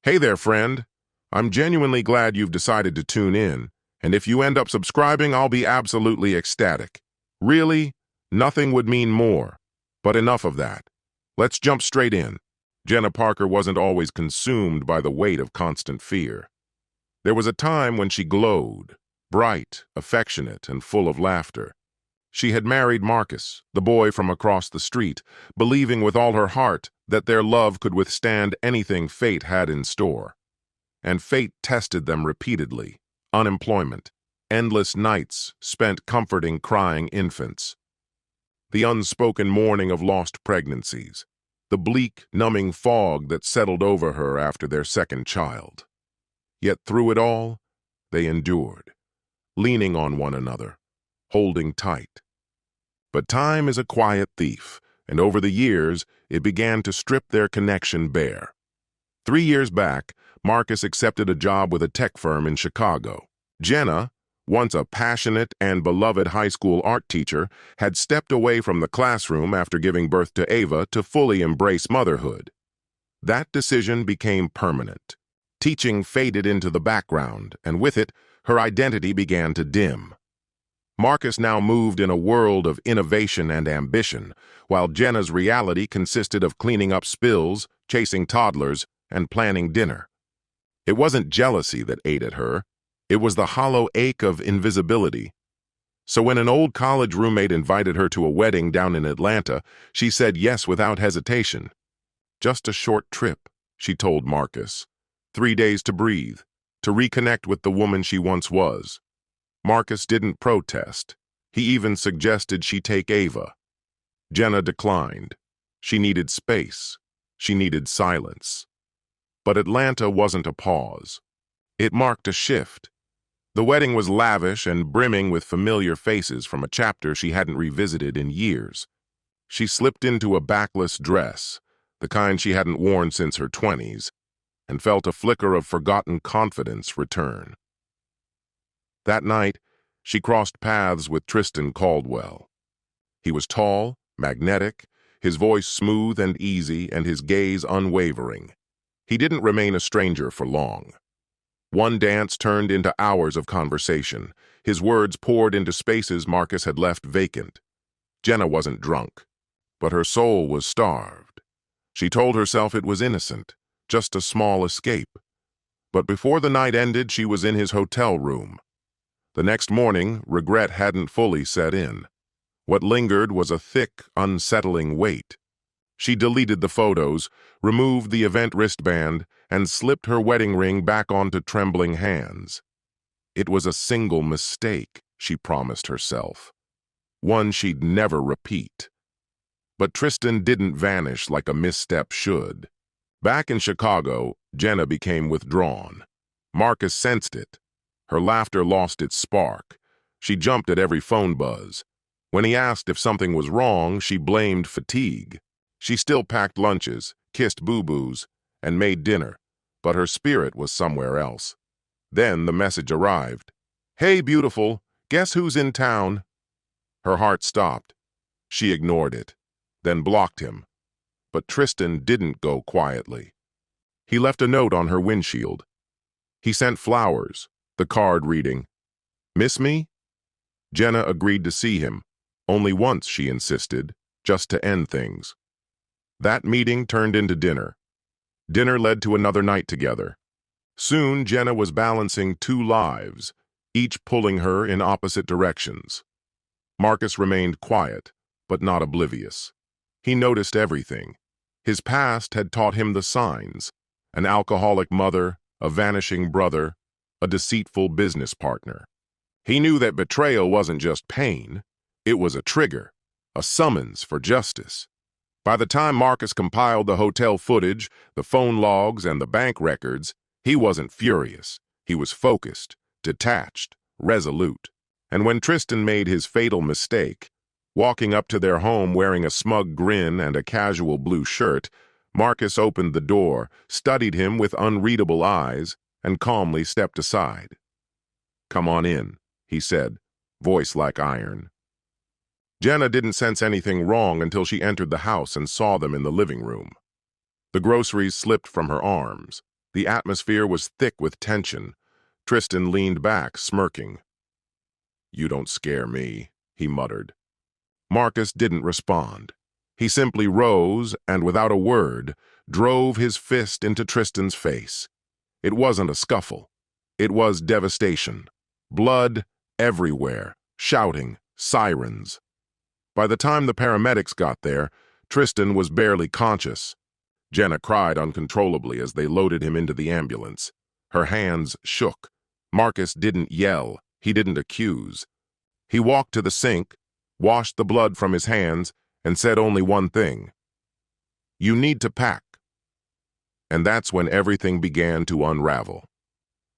Hey there, friend. I'm genuinely glad you've decided to tune in, and if you end up subscribing, I'll be absolutely ecstatic. Really, nothing would mean more. But enough of that. Let's jump straight in. Jenna Parker wasn't always consumed by the weight of constant fear. There was a time when she glowed, bright, affectionate, and full of laughter. She had married Marcus, the boy from across the street, believing with all her heart that their love could withstand anything fate had in store. And fate tested them repeatedly. Unemployment, endless nights spent comforting crying infants, the unspoken mourning of lost pregnancies, the bleak, numbing fog that settled over her after their second child. Yet through it all, they endured, leaning on one another, holding tight. But time is a quiet thief, and over the years, it began to strip their connection bare. 3 years back, Marcus accepted a job with a tech firm in Chicago. Jenna, once a passionate and beloved high school art teacher, had stepped away from the classroom after giving birth to Ava to fully embrace motherhood. That decision became permanent. Teaching faded into the background, and with it, her identity began to dim. Marcus now moved in a world of innovation and ambition, while Jenna's reality consisted of cleaning up spills, chasing toddlers, and planning dinner. It wasn't jealousy that ate at her. It was the hollow ache of invisibility. So when an old college roommate invited her to a wedding down in Atlanta, she said yes without hesitation. Just a short trip, she told Marcus. 3 days to breathe, to reconnect with the woman she once was. Marcus didn't protest. He even suggested she take Ava. Jenna declined. She needed space. She needed silence. But Atlanta wasn't a pause. It marked a shift. The wedding was lavish and brimming with familiar faces from a chapter she hadn't revisited in years. She slipped into a backless dress, the kind she hadn't worn since her 20s, and felt a flicker of forgotten confidence return. That night, she crossed paths with Tristan Caldwell. He was tall, magnetic, his voice smooth and easy, and his gaze unwavering. He didn't remain a stranger for long. One dance turned into hours of conversation. His words poured into spaces Marcus had left vacant. Jenna wasn't drunk, but her soul was starved. She told herself it was innocent, just a small escape. But before the night ended, she was in his hotel room. The next morning, regret hadn't fully set in. What lingered was a thick, unsettling weight. She deleted the photos, removed the event wristband, and slipped her wedding ring back onto trembling hands. It was a single mistake, she promised herself. One she'd never repeat. But Tristan didn't vanish like a misstep should. Back in Chicago, Jenna became withdrawn. Marcus sensed it. Her laughter lost its spark. She jumped at every phone buzz. When he asked if something was wrong, she blamed fatigue. She still packed lunches, kissed boo-boos, and made dinner, but her spirit was somewhere else. Then the message arrived. "Hey, beautiful, guess who's in town?" Her heart stopped. She ignored it, then blocked him. But Tristan didn't go quietly. He left a note on her windshield. He sent flowers, the card reading, "Miss me?" Jenna agreed to see him. Only once, she insisted, just to end things. That meeting turned into dinner. Dinner led to another night together. Soon, Jenna was balancing two lives, each pulling her in opposite directions. Marcus remained quiet, but not oblivious. He noticed everything. His past had taught him the signs: an alcoholic mother, a vanishing brother, a deceitful business partner. He knew that betrayal wasn't just pain. It was a trigger, a summons for justice. By the time Marcus compiled the hotel footage, the phone logs, and the bank records, he wasn't furious. He was focused, detached, resolute. And when Tristan made his fatal mistake, walking up to their home wearing a smug grin and a casual blue shirt, Marcus opened the door, studied him with unreadable eyes, and calmly stepped aside. "Come on in," he said, voice like iron. Jenna didn't sense anything wrong until she entered the house and saw them in the living room. The groceries slipped from her arms. The atmosphere was thick with tension. Tristan leaned back, smirking. "You don't scare me," he muttered. Marcus didn't respond. He simply rose and, without a word, drove his fist into Tristan's face. It wasn't a scuffle. It was devastation. Blood everywhere, shouting, sirens. By the time the paramedics got there, Tristan was barely conscious. Jenna cried uncontrollably as they loaded him into the ambulance. Her hands shook. Marcus didn't yell. He didn't accuse. He walked to the sink, washed the blood from his hands, and said only one thing. "You need to pack." And that's when everything began to unravel.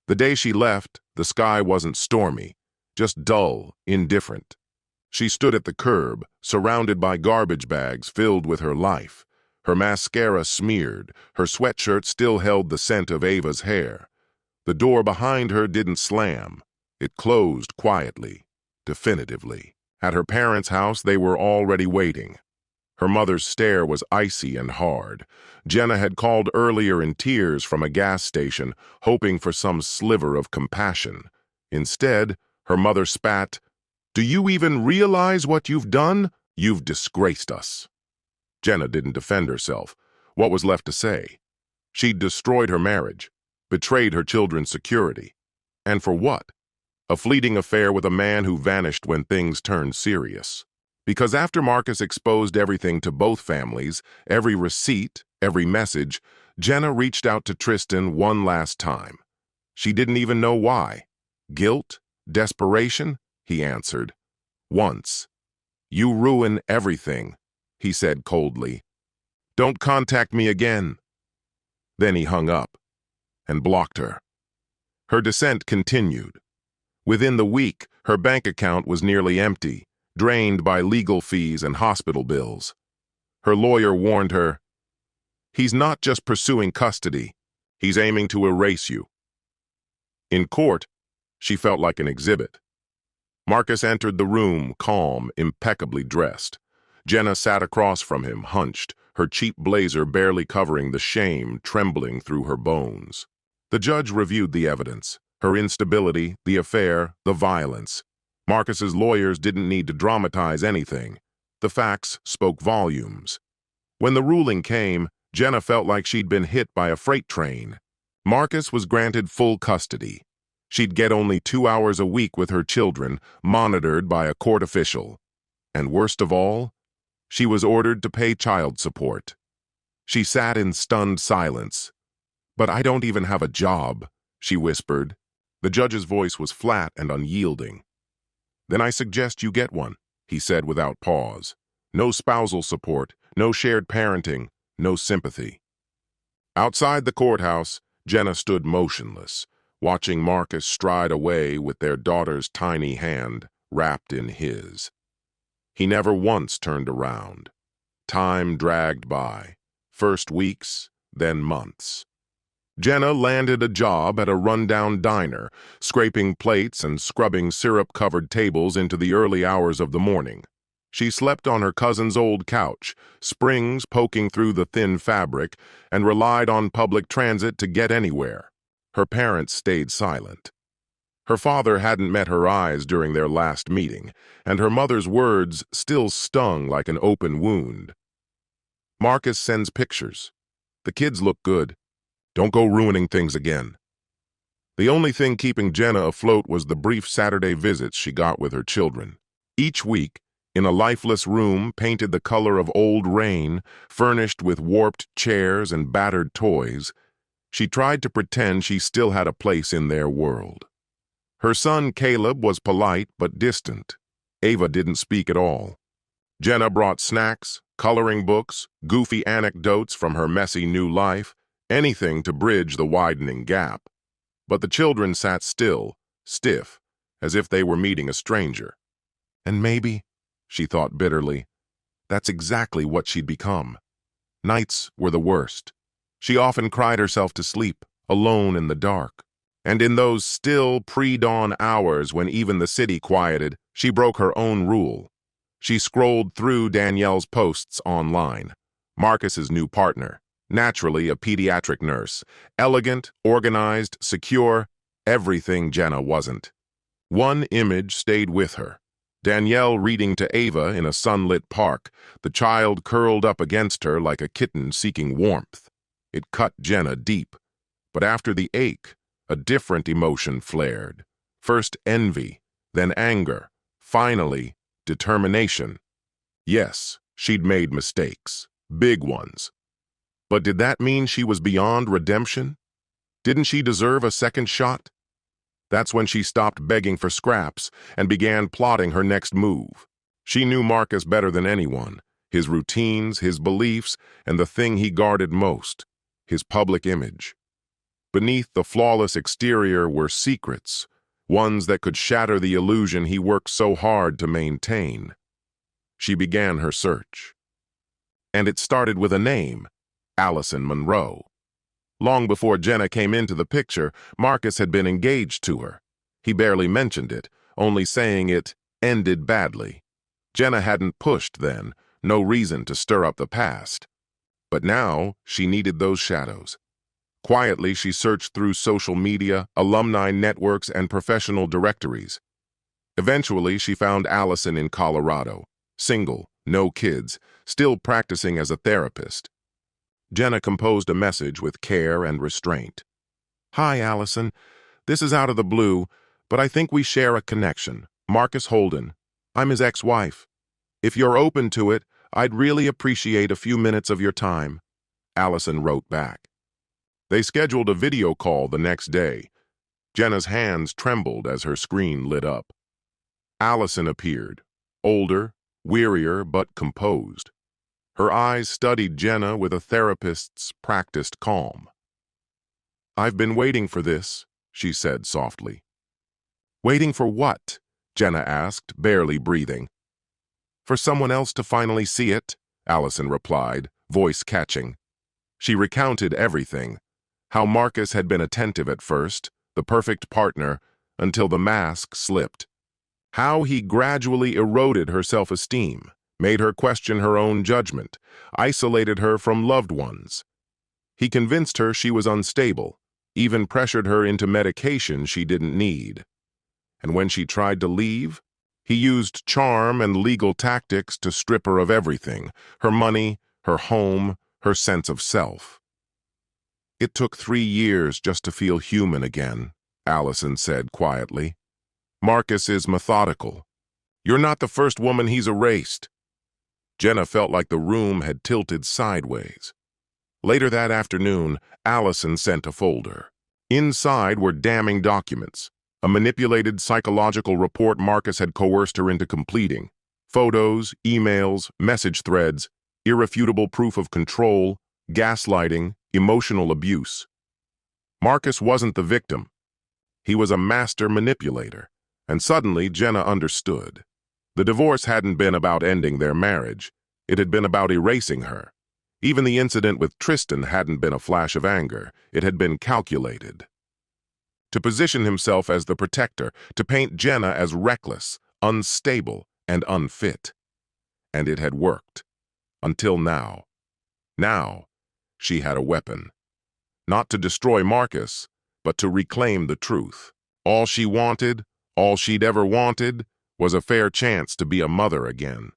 The day she left, the sky wasn't stormy, just dull, indifferent. She stood at the curb, surrounded by garbage bags filled with her life. Her mascara smeared, her sweatshirt still held the scent of Ava's hair. The door behind her didn't slam. It closed quietly, definitively. At her parents' house, they were already waiting. Her mother's stare was icy and hard. Jenna had called earlier in tears from a gas station, hoping for some sliver of compassion. Instead, her mother spat, "Do you even realize what you've done? You've disgraced us." Jenna didn't defend herself. What was left to say? She'd destroyed her marriage, betrayed her children's security. And for what? A fleeting affair with a man who vanished when things turned serious. Because after Marcus exposed everything to both families, every receipt, every message, Jenna reached out to Tristan one last time. She didn't even know why. Guilt? Desperation? He answered. Once. "You ruin everything," he said coldly. "Don't contact me again." Then he hung up and blocked her. Her descent continued. Within the week, her bank account was nearly empty, drained by legal fees and hospital bills. Her lawyer warned her, "He's not just pursuing custody, he's aiming to erase you." In court, she felt like an exhibit. Marcus entered the room, calm, impeccably dressed. Jenna sat across from him, hunched, her cheap blazer barely covering the shame trembling through her bones. The judge reviewed the evidence. Her instability, the affair, the violence. Marcus's lawyers didn't need to dramatize anything. The facts spoke volumes. When the ruling came, Jenna felt like she'd been hit by a freight train. Marcus was granted full custody. She'd get only 2 hours a week with her children, monitored by a court official. And worst of all, she was ordered to pay child support. She sat in stunned silence. "But I don't even have a job," she whispered. The judge's voice was flat and unyielding. "Then I suggest you get one," he said without pause. "No spousal support, no shared parenting, no sympathy." Outside the courthouse, Jenna stood motionless, watching Marcus stride away with their daughter's tiny hand wrapped in his. He never once turned around. Time dragged by, first weeks, then months. Jenna landed a job at a rundown diner, scraping plates and scrubbing syrup-covered tables into the early hours of the morning. She slept on her cousin's old couch, springs poking through the thin fabric, and relied on public transit to get anywhere. Her parents stayed silent. Her father hadn't met her eyes during their last meeting, and her mother's words still stung like an open wound. "Marcus sends pictures. The kids look good. Don't go ruining things again." The only thing keeping Jenna afloat was the brief Saturday visits she got with her children. Each week, in a lifeless room painted the color of old rain, furnished with warped chairs and battered toys, she tried to pretend she still had a place in their world. Her son Caleb was polite but distant. Ava didn't speak at all. Jenna brought snacks, coloring books, goofy anecdotes from her messy new life, anything to bridge the widening gap. But the children sat still, stiff, as if they were meeting a stranger. And maybe, she thought bitterly, that's exactly what she'd become. Nights were the worst. She often cried herself to sleep, alone in the dark. And in those still pre-dawn hours when even the city quieted, she broke her own rule. She scrolled through Danielle's posts online. Marcus's new partner, naturally a pediatric nurse. Elegant, organized, secure, everything Jenna wasn't. One image stayed with her. Danielle reading to Ava in a sunlit park, the child curled up against her like a kitten seeking warmth. It cut Jenna deep. But after the ache, a different emotion flared. First envy, then anger, finally determination. Yes, she'd made mistakes, big ones. But did that mean she was beyond redemption? Didn't she deserve a second shot? That's when she stopped begging for scraps and began plotting her next move. She knew Marcus better than anyone, his routines, his beliefs, and the thing he guarded most, his public image. Beneath the flawless exterior were secrets, ones that could shatter the illusion he worked so hard to maintain. She began her search. And it started with a name, Allison Monroe. Long before Jenna came into the picture, Marcus had been engaged to her. He barely mentioned it, only saying it ended badly. Jenna hadn't pushed then, no reason to stir up the past. But now she needed those shadows. Quietly, she searched through social media, alumni networks, and professional directories. Eventually, she found Allison in Colorado, single, no kids, still practicing as a therapist. Jenna composed a message with care and restraint. "Hi, Allison. This is out of the blue, but I think we share a connection. Marcus Holden. I'm his ex-wife. If you're open to it, I'd really appreciate a few minutes of your time." Allison wrote back. They scheduled a video call the next day. Jenna's hands trembled as her screen lit up. Allison appeared, older, wearier, but composed. Her eyes studied Jenna with a therapist's practiced calm. "I've been waiting for this," she said softly. "Waiting for what?" Jenna asked, barely breathing. "For someone else to finally see it," Allison replied, voice catching. She recounted everything, how Marcus had been attentive at first, the perfect partner, until the mask slipped. How he gradually eroded her self-esteem, made her question her own judgment, isolated her from loved ones. He convinced her she was unstable, even pressured her into medication she didn't need. And when she tried to leave, he used charm and legal tactics to strip her of everything, her money, her home, her sense of self. "It took 3 years just to feel human again," Allison said quietly. "Marcus is methodical. You're not the first woman he's erased." Jenna felt like the room had tilted sideways. Later that afternoon, Allison sent a folder. Inside were damning documents, a manipulated psychological report Marcus had coerced her into completing, photos, emails, message threads, irrefutable proof of control, gaslighting, emotional abuse. Marcus wasn't the victim. He was a master manipulator, and suddenly Jenna understood. The divorce hadn't been about ending their marriage. It had been about erasing her. Even the incident with Tristan hadn't been a flash of anger. It had been calculated. To position himself as the protector, to paint Jenna as reckless, unstable, and unfit. And it had worked. Until now. Now, she had a weapon. Not to destroy Marcus, but to reclaim the truth. All she wanted, all she'd ever wanted, was a fair chance to be a mother again.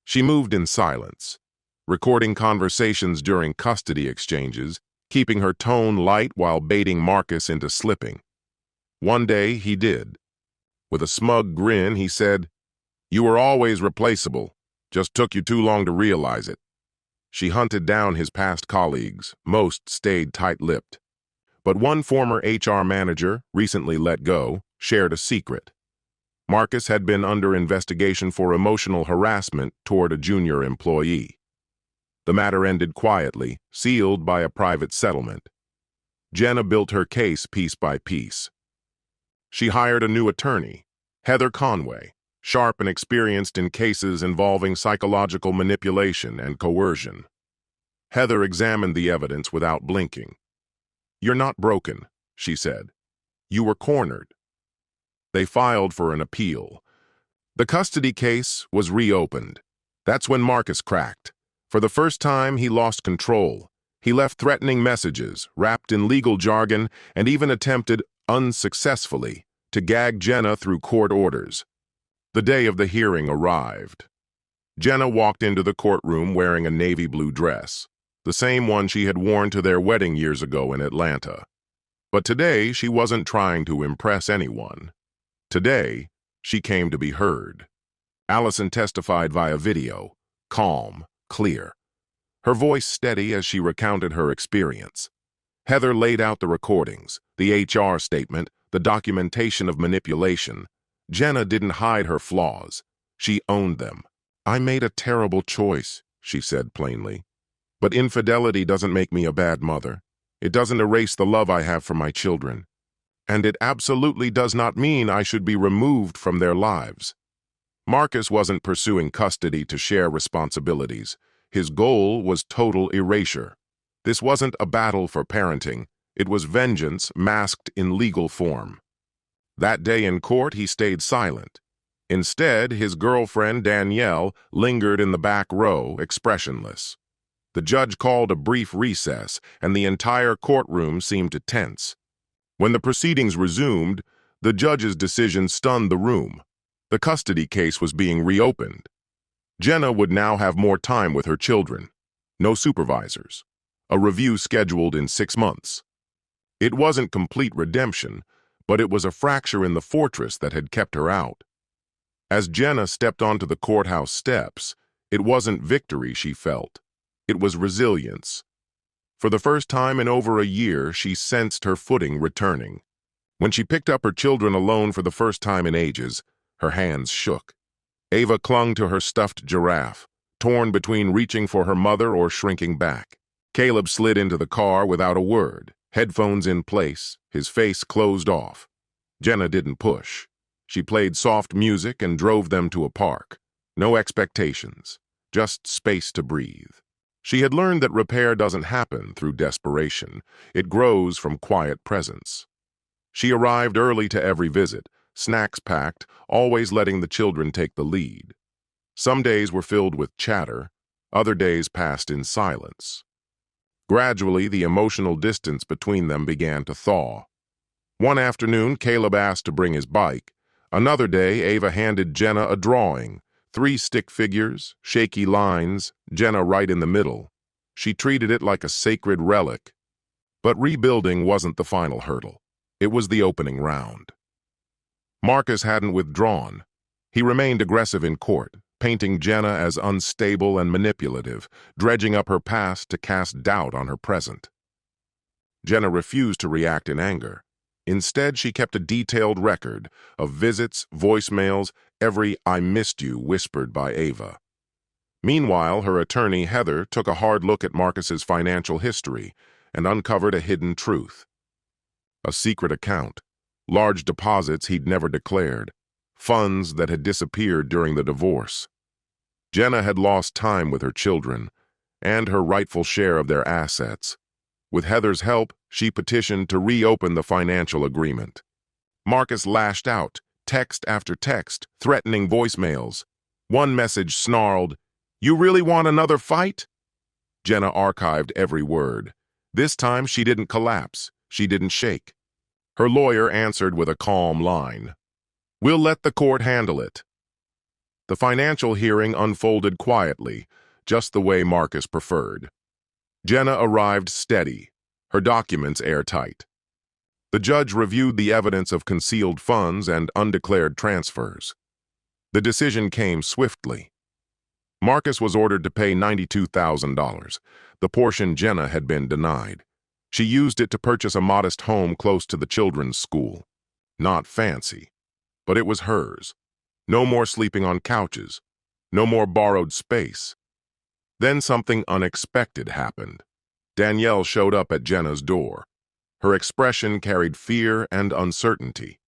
She moved in silence, recording conversations during custody exchanges, keeping her tone light while baiting Marcus into slipping. One day, he did. With a smug grin, he said, "You were always replaceable. Just took you too long to realize it." She hunted down his past colleagues. Most stayed tight-lipped. But one former HR manager, recently let go, shared a secret. Marcus had been under investigation for emotional harassment toward a junior employee. The matter ended quietly, sealed by a private settlement. Jenna built her case piece by piece. She hired a new attorney, Heather Conway, sharp and experienced in cases involving psychological manipulation and coercion. Heather examined the evidence without blinking. "You're not broken," she said. "You were cornered." They filed for an appeal. The custody case was reopened. That's when Marcus cracked. For the first time, he lost control. He left threatening messages, wrapped in legal jargon, and even attempted, unsuccessfully, to gag Jenna through court orders. The day of the hearing arrived. Jenna walked into the courtroom wearing a navy blue dress, the same one she had worn to their wedding years ago in Atlanta. But today, she wasn't trying to impress anyone. Today, she came to be heard. Allison testified via video, calm, clear. Her voice steady as she recounted her experience. Heather laid out the recordings, the HR statement, the documentation of manipulation. Jenna didn't hide her flaws. She owned them. "I made a terrible choice," she said plainly. "But infidelity doesn't make me a bad mother. It doesn't erase the love I have for my children. And it absolutely does not mean I should be removed from their lives." Marcus wasn't pursuing custody to share responsibilities. His goal was total erasure. This wasn't a battle for parenting. It was vengeance masked in legal form. That day in court, he stayed silent. Instead, his girlfriend, Danielle, lingered in the back row, expressionless. The judge called a brief recess, and the entire courtroom seemed to tense. When the proceedings resumed, the judge's decision stunned the room. The custody case was being reopened. Jenna would now have more time with her children. No supervisors. A review scheduled in 6 months. It wasn't complete redemption, but it was a fracture in the fortress that had kept her out. As Jenna stepped onto the courthouse steps, it wasn't victory she felt. It was resilience. For the first time in over a year, she sensed her footing returning. When she picked up her children alone for the first time in ages, her hands shook. Ava clung to her stuffed giraffe, torn between reaching for her mother or shrinking back. Caleb slid into the car without a word, headphones in place, his face closed off. Jenna didn't push. She played soft music and drove them to a park. No expectations, just space to breathe. She had learned that repair doesn't happen through desperation. It grows from quiet presence. She arrived early to every visit, snacks packed, always letting the children take the lead. Some days were filled with chatter, other days passed in silence. Gradually, the emotional distance between them began to thaw. One afternoon, Caleb asked to bring his bike. Another day, Ava handed Jenna a drawing. 3 stick figures, shaky lines, Jenna right in the middle. She treated it like a sacred relic. But rebuilding wasn't the final hurdle. It was the opening round. Marcus hadn't withdrawn. He remained aggressive in court, painting Jenna as unstable and manipulative, dredging up her past to cast doubt on her present. Jenna refused to react in anger. Instead, she kept a detailed record of visits, voicemails, every "I missed you" whispered by Ava. Meanwhile, her attorney, Heather, took a hard look at Marcus's financial history and uncovered a hidden truth. A secret account, large deposits he'd never declared, funds that had disappeared during the divorce. Jenna had lost time with her children and her rightful share of their assets. With Heather's help, she petitioned to reopen the financial agreement. Marcus lashed out, text after text, threatening voicemails. One message snarled, "You really want another fight?" Jenna archived every word. This time she didn't collapse, she didn't shake. Her lawyer answered with a calm line, "We'll let the court handle it." The financial hearing unfolded quietly, just the way Marcus preferred. Jenna arrived steady, her documents airtight. The judge reviewed the evidence of concealed funds and undeclared transfers. The decision came swiftly. Marcus was ordered to pay $92,000, the portion Jenna had been denied. She used it to purchase a modest home close to the children's school. Not fancy, but it was hers. No more sleeping on couches, no more borrowed space. Then something unexpected happened. Danielle showed up at Jenna's door. Her expression carried fear and uncertainty.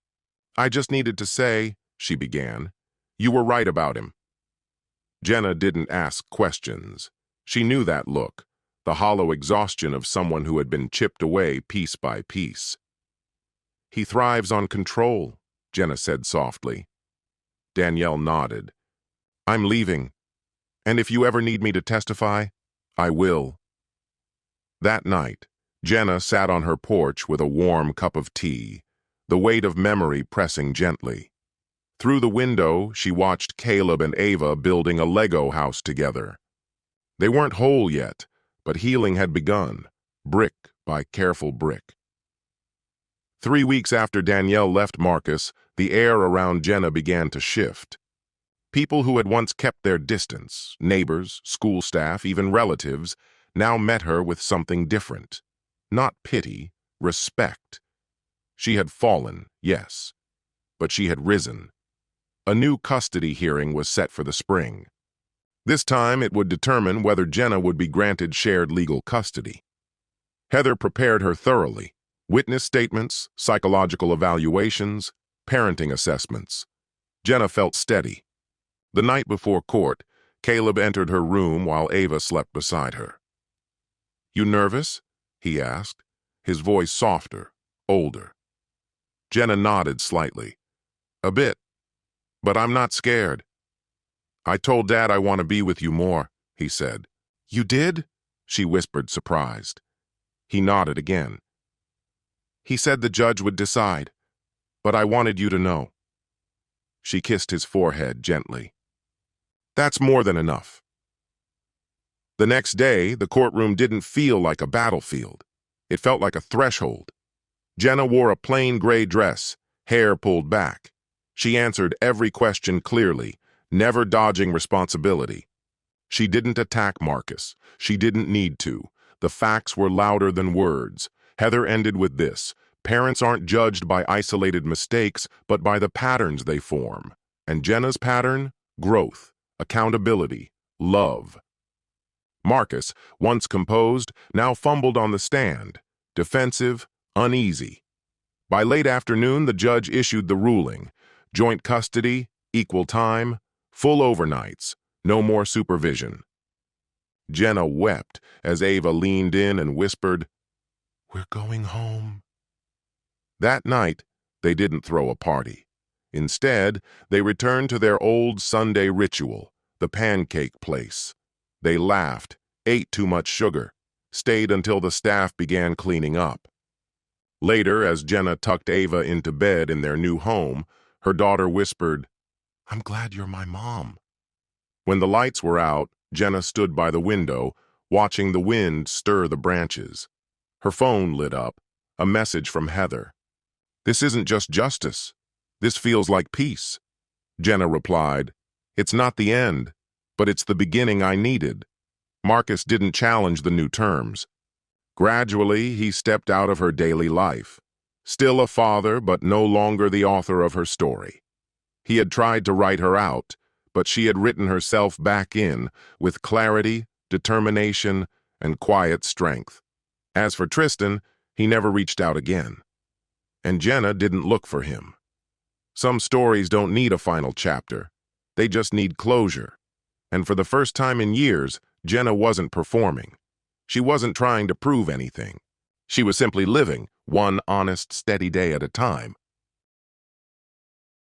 "I just needed to say," she began, "you were right about him." Jenna didn't ask questions. She knew that look, the hollow exhaustion of someone who had been chipped away piece by piece. "He thrives on control," Jenna said softly. Danielle nodded. "I'm leaving." And if you ever need me to testify, I will. That night, Jenna sat on her porch with a warm cup of tea, the weight of memory pressing gently. Through the window, she watched Caleb and Ava building a Lego house together. They weren't whole yet, but healing had begun, brick by careful brick. 3 weeks after Danielle left Marcus, the air around Jenna began to shift. People who had once kept their distance, neighbors, school staff, even relatives, now met her with something different. Not pity, respect. She had fallen, yes, but she had risen. A new custody hearing was set for the spring. This time it would determine whether Jenna would be granted shared legal custody. Heather prepared her thoroughly. Witness statements, psychological evaluations, parenting assessments. Jenna felt steady. The night before court, Caleb entered her room while Ava slept beside her. "You nervous?" he asked, his voice softer, older. Jenna nodded slightly. "A bit, but I'm not scared." "I told Dad I want to be with you more," he said. "You did?" she whispered, surprised. He nodded again. "He said the judge would decide, but I wanted you to know." She kissed his forehead gently. "That's more than enough." The next day, the courtroom didn't feel like a battlefield. It felt like a threshold. Jenna wore a plain gray dress, hair pulled back. She answered every question clearly, never dodging responsibility. She didn't attack Marcus. She didn't need to. The facts were louder than words. Heather ended with this: parents aren't judged by isolated mistakes, but by the patterns they form. And Jenna's pattern? Growth, accountability, love. Marcus, once composed, now fumbled on the stand, defensive, uneasy. By late afternoon, the judge issued the ruling: joint custody, equal time, full overnights, no more supervision. Jenna wept as Ava leaned in and whispered, "We're going home." That night, they didn't throw a party. Instead, they returned to their old Sunday ritual, the pancake place. They laughed, ate too much sugar, stayed until the staff began cleaning up. Later, as Jenna tucked Ava into bed in their new home, her daughter whispered, "I'm glad you're my mom." When the lights were out, Jenna stood by the window, watching the wind stir the branches. Her phone lit up, a message from Heather. "This isn't just justice. This feels like peace." Jenna replied, "It's not the end, but it's the beginning I needed." Marcus didn't challenge the new terms. Gradually, he stepped out of her daily life. Still a father, but no longer the author of her story. He had tried to write her out, but she had written herself back in with clarity, determination, and quiet strength. As for Tristan, he never reached out again. And Jenna didn't look for him. Some stories don't need a final chapter. They just need closure. And for the first time in years, Jenna wasn't performing. She wasn't trying to prove anything. She was simply living, one honest, steady day at a time,